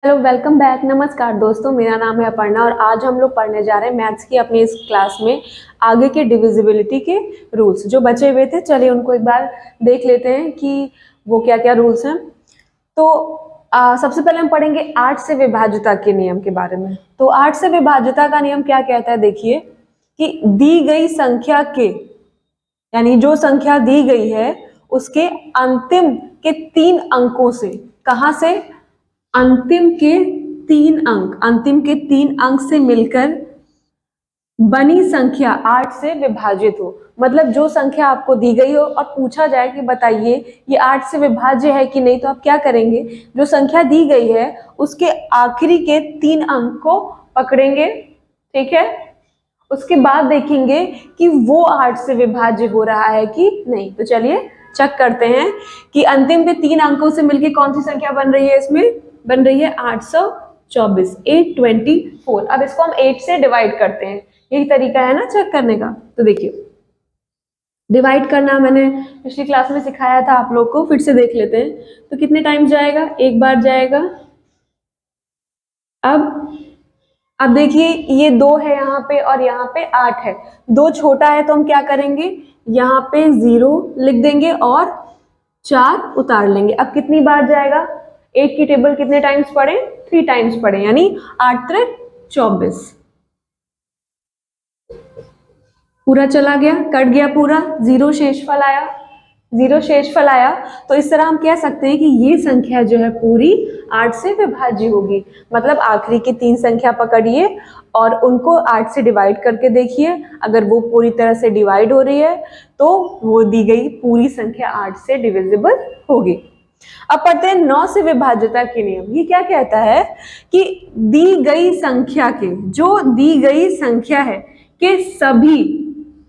Hello, welcome back. नमस्कार दोस्तों, मेरा नाम है अपर्णा और आज हम लोग पढ़ने जा रहे हैं मैथ्स की अपनी इस क्लास में आगे के डिविजिबिलिटी के रूल्स जो बचे हुए थे। चलिए उनको एक बार देख लेते हैं कि वो क्या क्या रूल्स हैं। तो सबसे पहले हम पढ़ेंगे 8 से विभाज्यता के नियम के बारे में। तो 8 से विभाज्यता का नियम क्या कहता है, देखिए कि दी गई संख्या के, यानी जो संख्या दी गई है उसके अंतिम के 3 अंकों से, कहां से, अंतिम के 3 अंक से मिलकर बनी संख्या 8 से विभाजित हो। मतलब जो संख्या आपको दी गई हो और पूछा जाए कि बताइए ये 8 से विभाज्य है कि नहीं, तो आप क्या करेंगे, जो संख्या दी गई है उसके आखिरी के 3 अंक को पकड़ेंगे, ठीक है। उसके बाद देखेंगे कि वो 8 से विभाज्य हो रहा है कि नहीं। तो चलिए चेक करते हैं कि अंतिम के 3 अंकों से मिलकर कौन सी संख्या बन रही है। इसमें बन रही है 824, 824। अब इसको हम 8 से डिवाइड करते हैं, यही तरीका है ना चेक करने का। तो देखिए डिवाइड करना मैंने पिछली क्लास में सिखाया था आप लोग को, फिर से देख लेते हैं। तो कितने टाइम जाएगा, एक बार जाएगा। अब देखिए ये 2 है यहाँ पे और यहाँ पे 8 है। 2 छोटा है तो हम क्या करेंगे, यहाँ पे 0 लिख देंगे और 4 उतार लेंगे। अब कितनी बार जाएगा, 8 की टेबल कितने टाइम्स पढ़े, 3 टाइम्स पढ़े, यानी 8 त्रिक 24। पूरा चला गया, कट गया पूरा, 0 शेषफल आया, 0 शेषफल आया। तो इस तरह हम कह सकते हैं कि ये संख्या जो है पूरी 8 से विभाज्य होगी। मतलब आखिरी की 3 संख्या पकड़िए और उनको 8 से डिवाइड करके देखिए, अगर वो पूरी तरह से डिवाइड हो रही है तो वो दी गई पूरी संख्या 8 से डिविजिबल होगी। अब पढ़ते हैं 9 से विभाज्यता के नियम। ये क्या कहता है कि दी गई संख्या के, जो दी गई संख्या है के सभी,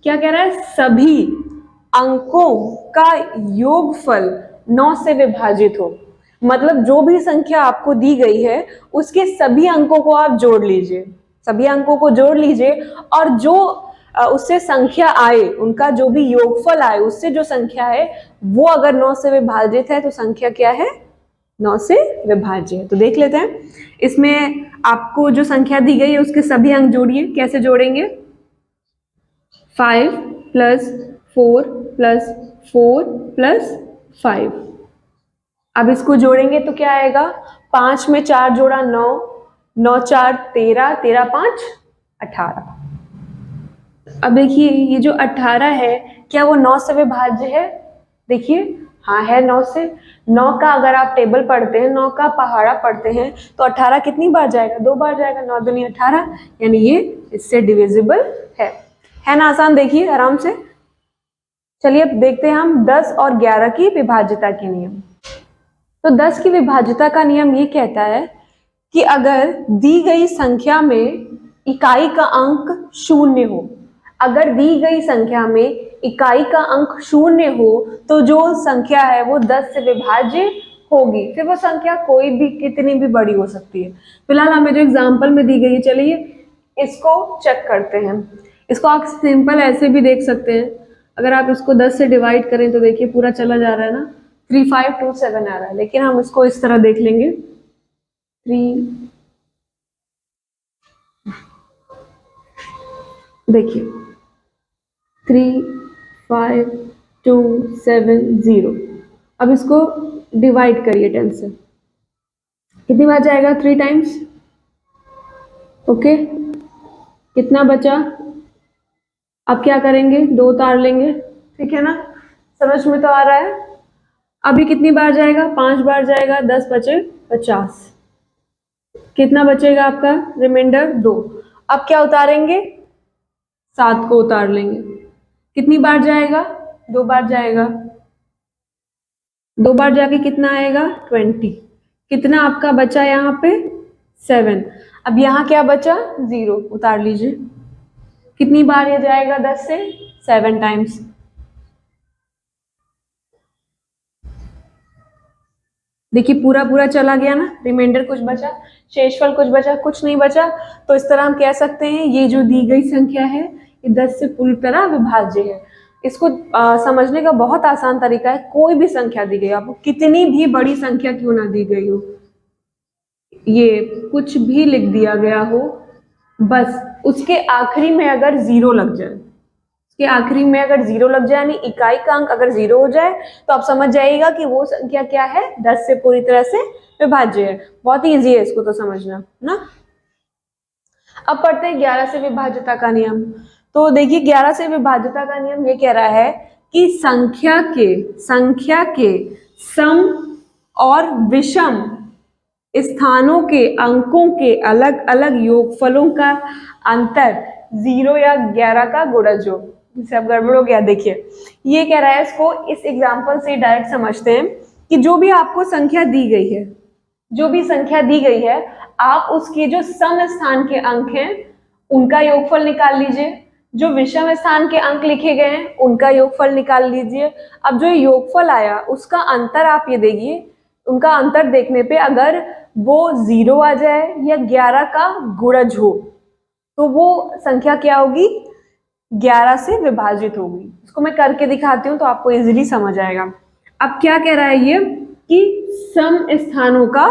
क्या कह रहा है, सभी अंकों का योगफल 9 से विभाजित हो। मतलब जो भी संख्या आपको दी गई है उसके सभी अंकों को आप जोड़ लीजिए, सभी अंकों को जोड़ लीजिए और जो उससे संख्या आए, उनका जो भी योगफल आए, उससे जो संख्या है वो अगर 9 से विभाजित है तो संख्या क्या है, 9 से विभाज्य है। तो देख लेते हैं, इसमें आपको जो संख्या दी गई है उसके सभी अंक जोड़िए। कैसे जोड़ेंगे, 5 + 4 + 4 + 5। अब इसको जोड़ेंगे तो क्या आएगा, 5 में 4 जोड़ा 9, 9 4 13, 13 5 18। अब देखिए ये जो 18 है क्या वो 9 से विभाज्य है, देखिए हाँ है 9 से। 9 का अगर आप टेबल पढ़ते हैं, 9 का पहाड़ा पढ़ते हैं तो 18 कितनी बार जाएगा, 2 बार जाएगा, 9 दूनी 18, यानी ये इससे डिविजिबल है ना। आसान, देखिए आराम से। चलिए अब देखते हैं हम 10 और 11 की विभाज्यता के नियम। तो 10 की विभाज्यता का नियम ये कहता है कि अगर दी गई संख्या में इकाई का अंक 0 हो, अगर दी गई संख्या में इकाई का अंक 0 हो तो जो संख्या है वो 10 से विभाज्य होगी। फिर वो संख्या कोई भी, कितनी भी बड़ी हो सकती है। फिलहाल हमें जो एग्जाम्पल में दी गई है, चलिए इसको चेक करते हैं। इसको आप सिंपल ऐसे भी देख सकते हैं, अगर आप इसको 10 से डिवाइड करें तो देखिए पूरा चला जा रहा है ना, 3527 आ रहा है। लेकिन हम इसको इस तरह देख लेंगे, 3, देखिए 35270। अब इसको डिवाइड करिए 10 से, कितनी बार जाएगा, 3 टाइम्स। ओके, कितना बचा, अब क्या करेंगे, 2 उतार लेंगे, ठीक है ना, समझ में तो आ रहा है। अभी कितनी बार जाएगा, 5 बार जाएगा, 10 बचे 50, कितना बचेगा आपका रिमाइंडर, 2। अब क्या उतारेंगे, 7 को उतार लेंगे, कितनी बार जाएगा, 2 बार जाएगा, 2 बार जाके कितना आएगा, 20। कितना आपका बचा यहाँ पे, 7। अब यहाँ क्या बचा, 0, उतार लीजिए। कितनी बार ये जाएगा 10 से, 7 टाइम्स। देखिए पूरा पूरा चला गया ना, रिमाइंडर कुछ बचा, शेषफल कुछ बचा, कुछ नहीं बचा। तो इस तरह हम कह सकते हैं ये जो दी गई संख्या है ये 10 से पूरी तरह विभाज्य है। इसको समझने का बहुत आसान तरीका है, कोई भी संख्या दी गई, आपको कितनी भी बड़ी संख्या क्यों ना दी गई हो, ये कुछ भी लिख दिया गया हो, बस उसके आखिरी में अगर जीरो लग जाए, उसके आखिरी में अगर जीरो लग जाए यानी इकाई का अंक अगर जीरो हो जाए तो आप समझ जाइएगा कि वो संख्या क्या है, 10 से पूरी तरह से विभाज्य है। बहुत ही ईजी है इसको तो समझना ना। अब पढ़ते हैं 11 से विभाज्यता का नियम। तो देखिए 11 से विभाज्यता का नियम ये कह रहा है कि संख्या के सम और विषम स्थानों के अंकों के अलग अलग योगफलों का अंतर 0 या 11 का गुणज हो। सब गड़बड़ हो गया, देखिए ये कह रहा है, इसको इस एग्जांपल से डायरेक्ट समझते हैं कि जो भी आपको संख्या दी गई है, जो भी संख्या दी गई है, आप उसके जो सम स्थान के अंक हैं उनका योगफल निकाल लीजिए, जो विषम स्थान के अंक लिखे गए हैं उनका योगफल निकाल लीजिए। अब जो योगफल आया उसका अंतर आप ये देखिए, उनका अंतर देखने पे अगर वो 0 आ जाए या 11 का गुणज हो तो वो संख्या क्या होगी, 11 से विभाजित होगी। इसको मैं करके दिखाती हूँ तो आपको इजीली समझ आएगा। अब क्या कह रहा है ये कि सम स्थानों का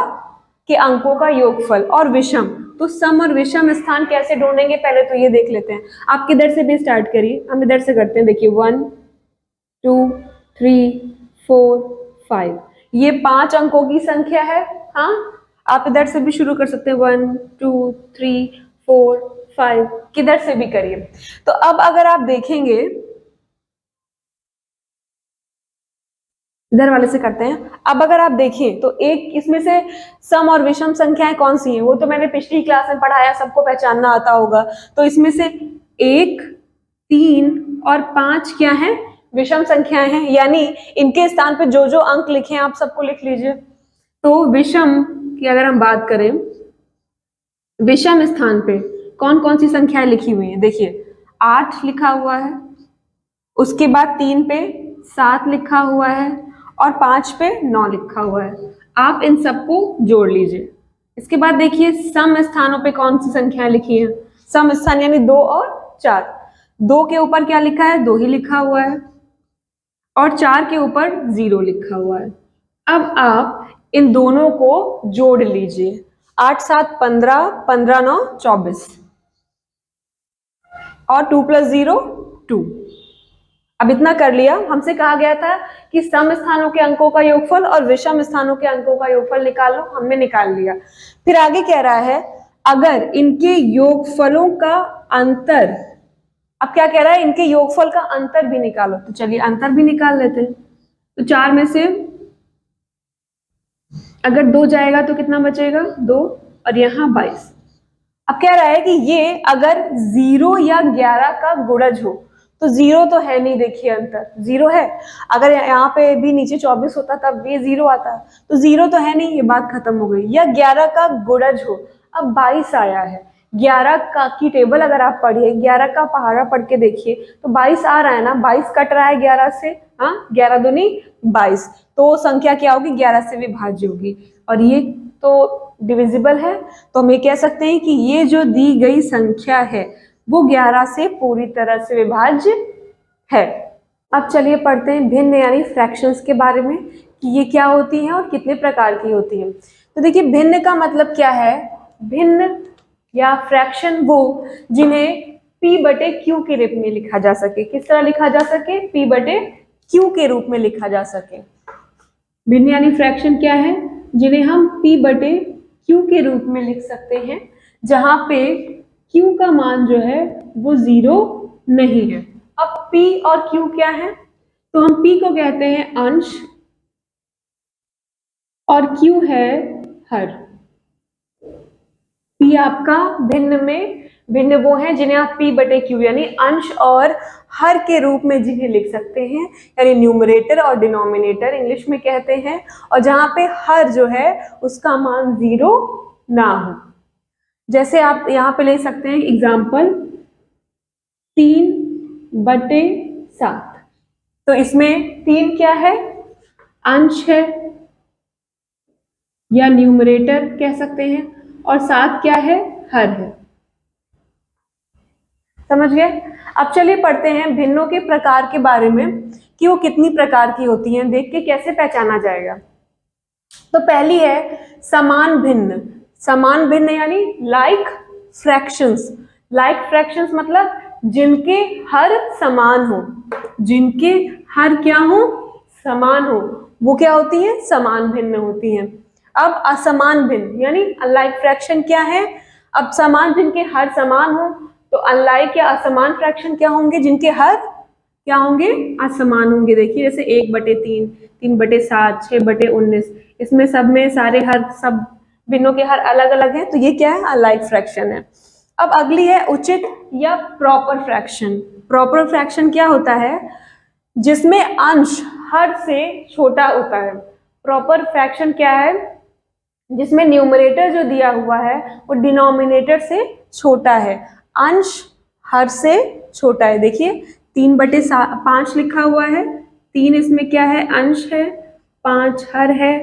के अंकों का योगफल और विषम, तो सम और विषम स्थान कैसे ढूंढेंगे पहले तो ये देख लेते हैं। आप किधर से भी स्टार्ट करिए, हम इधर से करते हैं। देखिए 1 2 3 4 5, ये 5 अंकों की संख्या है। हाँ, आप इधर से भी शुरू कर सकते हैं, 1 2 3 4 5, किधर से भी करिए। तो अब अगर आप देखेंगे, इधर वाले से करते हैं। अब अगर आप देखें तो एक इसमें से सम और विषम संख्याएं कौन सी हैं, वो तो मैंने पिछली क्लास में पढ़ाया, सबको पहचानना आता होगा। तो इसमें से 1 3 और 5 क्या है, विषम संख्याएं हैं, यानी इनके स्थान पे जो जो अंक लिखे हैं आप सबको लिख लीजिए। तो विषम की अगर हम बात करें, विषम स्थान पे कौन कौन सी संख्याएं लिखी हुई हैं, देखिए 8 लिखा हुआ है, उसके बाद 3 पे 7 लिखा हुआ है और 5 पे 9 लिखा हुआ है। आप इन सबको जोड़ लीजिए। इसके बाद देखिए सम स्थानों पे कौन सी संख्याएं लिखी हैं, सम स्थान यानी 2 और 4। 2 के ऊपर क्या लिखा है, 2 ही लिखा हुआ है और 4 के ऊपर 0 लिखा हुआ है। अब आप इन दोनों को जोड़ लीजिए, 8 7 15, 15 9 24 और 2 + 0 2। अब इतना कर लिया। हमसे कहा गया था कि सम स्थानों के अंकों का योगफल और विषम स्थानों के अंकों का योगफल निकालो, हमने निकाल लिया। फिर आगे कह रहा है अगर इनके योगफलों का अंतर, अब क्या कह रहा है, इनके योगफल का अंतर भी निकालो। तो चलिए अंतर भी निकाल लेते हैं। तो 4 में से अगर 2 जाएगा तो कितना बचेगा, 2 और यहाँ 22। अब कह रहा है कि ये अगर 0 या 11 का गुणज हो, तो 0 तो है नहीं, देखिए अंतर 0 है। अगर यहाँ पे भी नीचे 24 होता तब भी 0 आता, तो 0 तो है नहीं, ये बात खत्म हो गई। या 11 का गुणज हो, अब 22 आया है, 11 का की टेबल अगर आप पढ़िए, 11 का पहाड़ा पढ़ के देखिए तो 22 आ रहा है ना, 22 कट रहा है 11 से, हाँ 11 दूनी 22, तो संख्या क्या होगी, 11 से विभाज्य होगी। और ये तो डिविजिबल है, तो हम ये कह सकते हैं कि ये जो दी गई संख्या है वो 11 से पूरी तरह से विभाज्य है। अब चलिए पढ़ते हैं भिन्न यानी फ्रैक्शंस के बारे में कि ये क्या होती हैं और कितने प्रकार की होती हैं। तो देखिए भिन्न का मतलब क्या है, भिन्न या फ्रैक्शन वो जिन्हें p/q के रूप में लिखा जा सके। किस तरह लिखा जा सके, p/q के रूप में लिखा जा सके। भिन्न यानी फ्रैक्शन क्या है, जिन्हें हम p/q के रूप में लिख सकते हैं, जहां पे q का मान जो है वो 0 नहीं है। अब p और q क्या है, तो हम p को कहते हैं अंश और q है हर। p आपका भिन्न में, भिन्न वो है जिन्हें आप p/q यानी अंश और हर के रूप में जिन्हें लिख सकते हैं, यानी न्यूमरेटर और डिनोमिनेटर इंग्लिश में कहते हैं, और जहां पे हर जो है उसका मान 0 ना हो। जैसे आप यहाँ पे ले सकते हैं एग्जाम्पल 3/7, तो इसमें 3 क्या है, अंश है या न्यूमरेटर कह सकते हैं, और 7 क्या है, हर है। समझ गए। अब चलिए पढ़ते हैं भिन्नों के प्रकार के बारे में कि वो कितनी प्रकार की होती हैं, देख के कैसे पहचाना जाएगा। तो पहली है समान भिन्न। समान भिन्न यानी लाइक फ्रैक्शंस। लाइक फ्रैक्शंस मतलब जिनके हर समान हो, जिनके हर क्या हो, समान हो, वो क्या होती है, समान भिन्न होती हैं। अब असमान भिन्न यानी अनलाइक फ्रैक्शन क्या है, अब समान जिनके हर समान हो, तो अनलाइक या असमान फ्रैक्शन क्या होंगे, जिनके हर क्या होंगे, असमान होंगे। देखिए जैसे 1/3, 3/7, 6/19, इसमें सब में सारे हर सब भिन्नों के हर अलग अलग है, तो ये क्या है, अनलाइक फ्रैक्शन है। अब अगली है उचित या प्रॉपर फ्रैक्शन। प्रॉपर फ्रैक्शन क्या होता है, जिसमें अंश हर से छोटा होता है। प्रॉपर फ्रैक्शन क्या है, जिसमें न्यूमरेटर जो दिया हुआ है वो डिनोमिनेटर से छोटा है, अंश हर से छोटा है। देखिए 3/5 लिखा हुआ है, 3 इसमें क्या है, अंश है, 5 हर है,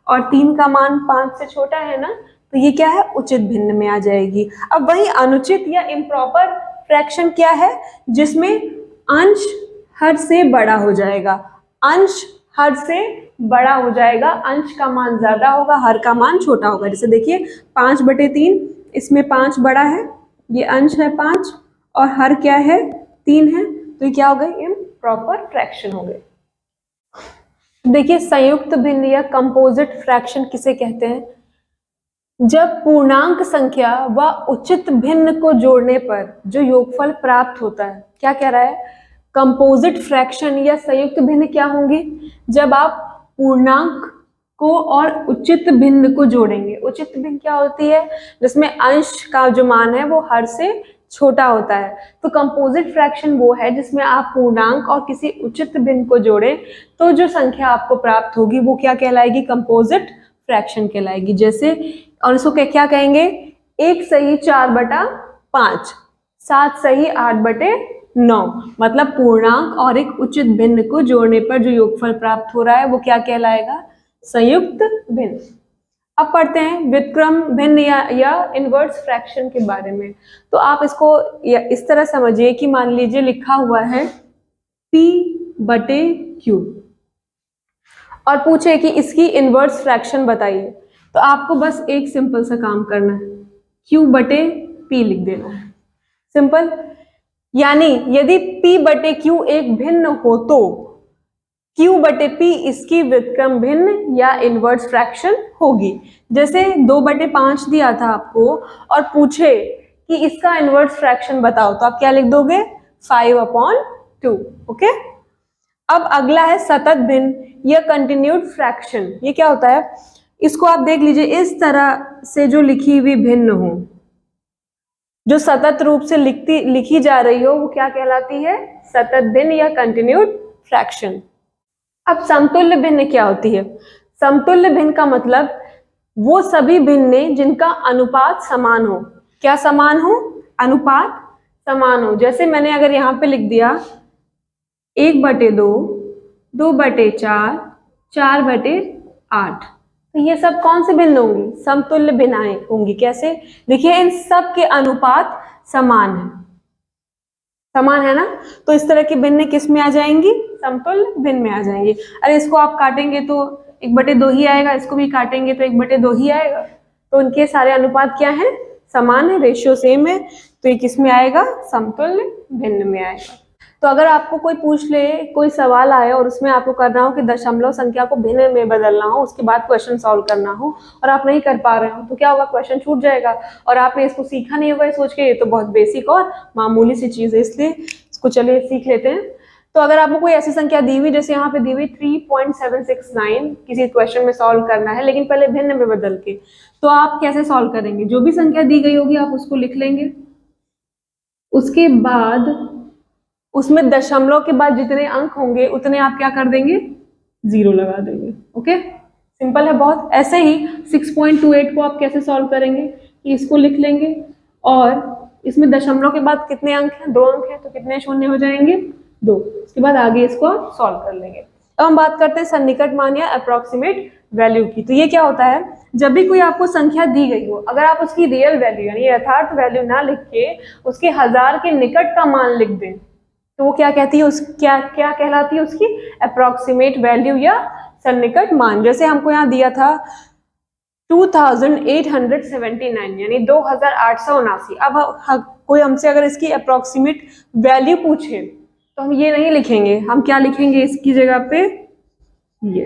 और 3 का मान 5 से छोटा है ना, तो ये क्या है, उचित भिन्न में आ जाएगी। अब वही अनुचित या इम्प्रॉपर फ्रैक्शन क्या है, जिसमें अंश हर से बड़ा हो जाएगा, अंश हर से बड़ा हो जाएगा, अंश का मान ज्यादा होगा, हर का मान छोटा होगा। जैसे देखिए 5/3, इसमें 5 बड़ा है, ये अंश है 5 और हर क्या है, 3 है, तो ये क्या हो गए, इम्प्रॉपर फ्रैक्शन हो गए। देखिए संयुक्त भिन्न या कंपोजिट फ्रैक्शन किसे कहते हैं, जब पूर्णांक संख्या व उचित भिन्न को जोड़ने पर जो योगफल प्राप्त होता है, क्या कह रहा है, कंपोजिट फ्रैक्शन या संयुक्त भिन्न क्या होंगे, जब आप पूर्णांक को और उचित भिन्न को जोड़ेंगे। उचित भिन्न क्या होती है, जिसमें अंश का जो मान है वो हर से छोटा होता है। तो कंपोजिट फ्रैक्शन वो है जिसमें आप पूर्णांक और किसी उचित भिन्न को जोड़ें तो जो संख्या आपको प्राप्त होगी वो क्या कहलाएगी, कंपोजिट फ्रैक्शन कहलाएगी। जैसे, और इसको क्या कहेंगे, 1 सही 4/5, 7 सही 8/9, मतलब पूर्णांक और एक उचित भिन्न को जोड़ने पर जो योगफल प्राप्त हो रहा है वो क्या कहलाएगा, संयुक्त भिन्न। अब पढ़ते हैं व्युत्क्रम भिन्न या इनवर्स फ्रैक्शन के बारे में। तो आप इसको इस तरह समझिए कि मान लीजिए लिखा हुआ है P/Q और पूछे कि इसकी इनवर्स फ्रैक्शन बताइए, तो आपको बस एक सिंपल सा काम करना है, Q/P लिख देना है, सिंपल। यानी यदि P/Q एक भिन्न हो तो Q/P इसकी व्युत्क्रम भिन्न या इनवर्स फ्रैक्शन होगी। जैसे 2/5 दिया था आपको और पूछे कि इसका इनवर्स फ्रैक्शन बताओ, तो आप क्या लिख दोगे, 5/2। ओके। अब अगला है सतत भिन्न या कंटिन्यूड फ्रैक्शन। ये क्या होता है, इसको आप देख लीजिए, इस तरह से जो लिखी हुई भिन्न हो, जो सतत रूप से लिखी जा रही हो, वो क्या कहलाती है, सतत भिन्न या कंटिन्यूड फ्रैक्शन। अब समतुल्य भिन्न क्या होती है, समतुल्य भिन्न का मतलब वो सभी भिन्न जिनका अनुपात समान हो। क्या समान हो, अनुपात समान हो। जैसे मैंने अगर यहाँ पे लिख दिया 1/2, 2/4, 4/8, तो ये सब कौन से भिन्न होंगी, समतुल्य भिन्नाएं होंगी। कैसे, देखिए इन सब के अनुपात समान है, समान है ना, तो इस तरह की भिन्न किस में आ जाएंगी, समतुल्य भिन्न में आ जाएंगी। अरे इसको आप काटेंगे तो 1/2 ही आएगा, इसको भी काटेंगे तो 1/2 ही आएगा, तो उनके सारे अनुपात क्या है, समान है, रेशियो सेम है, तो ये किस में आएगा, समतुल्य भिन्न में आएगा। तो अगर आपको कोई पूछ ले, कोई सवाल आए और उसमें आपको करना हो कि दशमलव संख्या को भिन्न में बदलना हो, उसके बाद क्वेश्चन सॉल्व करना हो और आप नहीं कर पा रहे हो, तो क्या होगा, क्वेश्चन छूट जाएगा और आपने इसको सीखा नहीं होगा, सोच के ये तो बहुत बेसिक और मामूली सी चीज है, इसलिए इसको चलिए सीख लेते हैं। तो अगर आपको कोई ऐसी संख्या दी हुई, जैसे यहाँ पे दी हुई 3.769 किसी क्वेश्चन में सॉल्व करना है, लेकिन पहले भिन्न में बदल के, तो आप कैसे सॉल्व करेंगे, जो भी संख्या दी गई होगी आप उसको लिख लेंगे, उसके बाद उसमें दशमलव के बाद जितने अंक होंगे उतने आप क्या कर देंगे, 0 लगा देंगे। ओके, सिंपल है बहुत। ऐसे ही 6.28 को आप कैसे सॉल्व करेंगे, कि इसको लिख लेंगे और इसमें दशमलव के बाद कितने अंक हैं, 2 अंक हैं, तो कितने शून्य हो जाएंगे, 2। उसके बाद आगे इसको आप सॉल्व कर लेंगे। अब हम बात करते हैं सन्निकट मान या अप्रोक्सीमेट वैल्यू की। तो ये क्या होता है, जब भी कोई आपको संख्या दी गई हो, अगर आप उसकी रियल वैल्यू यानी यथार्थ वैल्यू ना लिख के उसके 1000 के निकट का मान लिख दें, तो वो क्या कहती है, क्या कहलाती है, उसकी अप्रोक्सीमेट वैल्यू या सन्निकट मान। जैसे हमको यहाँ दिया था 2879 यानी 2879। अब कोई हमसे अगर इसकी अप्रोक्सीमेट वैल्यू पूछे तो हम ये नहीं लिखेंगे, हम क्या लिखेंगे इसकी जगह पे ये,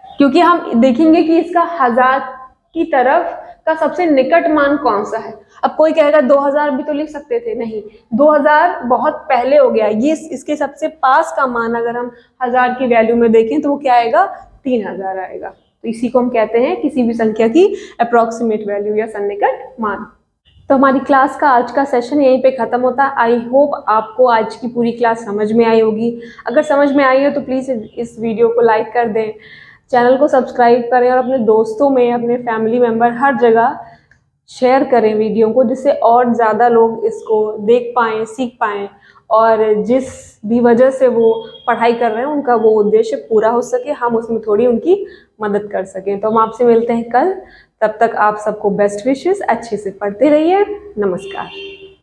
क्योंकि हम देखेंगे कि इसका हजार की तरफ का सबसे निकट मान कौन सा है। अब कोई कहेगा 2000 भी तो लिख सकते थे, नहीं 2000 बहुत पहले हो गया, ये इसके सबसे पास का मान अगर हम हजार की वैल्यू में देखें तो वो क्या आएगा, 3000 आएगा। तो इसी को हम कहते हैं किसी भी संख्या की अप्रोक्सीमेट वैल्यू या सन्निकट मान। तो हमारी क्लास का आज का सेशन यहीं पे ख़त्म होता है। आई होप आपको आज की पूरी क्लास समझ में आई होगी। अगर समझ में आई हो तो प्लीज़ इस वीडियो को लाइक कर दें, चैनल को सब्सक्राइब करें और अपने दोस्तों में, अपने फैमिली मेम्बर हर जगह शेयर करें वीडियो को, जिससे और ज़्यादा लोग इसको देख पाएँ, सीख पाएँ और जिस भी वजह से वो पढ़ाई कर रहे हैं उनका वो उद्देश्य पूरा हो सके, हम उसमें थोड़ी उनकी मदद कर सकें। तो हम आपसे मिलते हैं कल, तब तक आप सबको बेस्ट विशेस, अच्छे से पढ़ते रहिए। नमस्कार।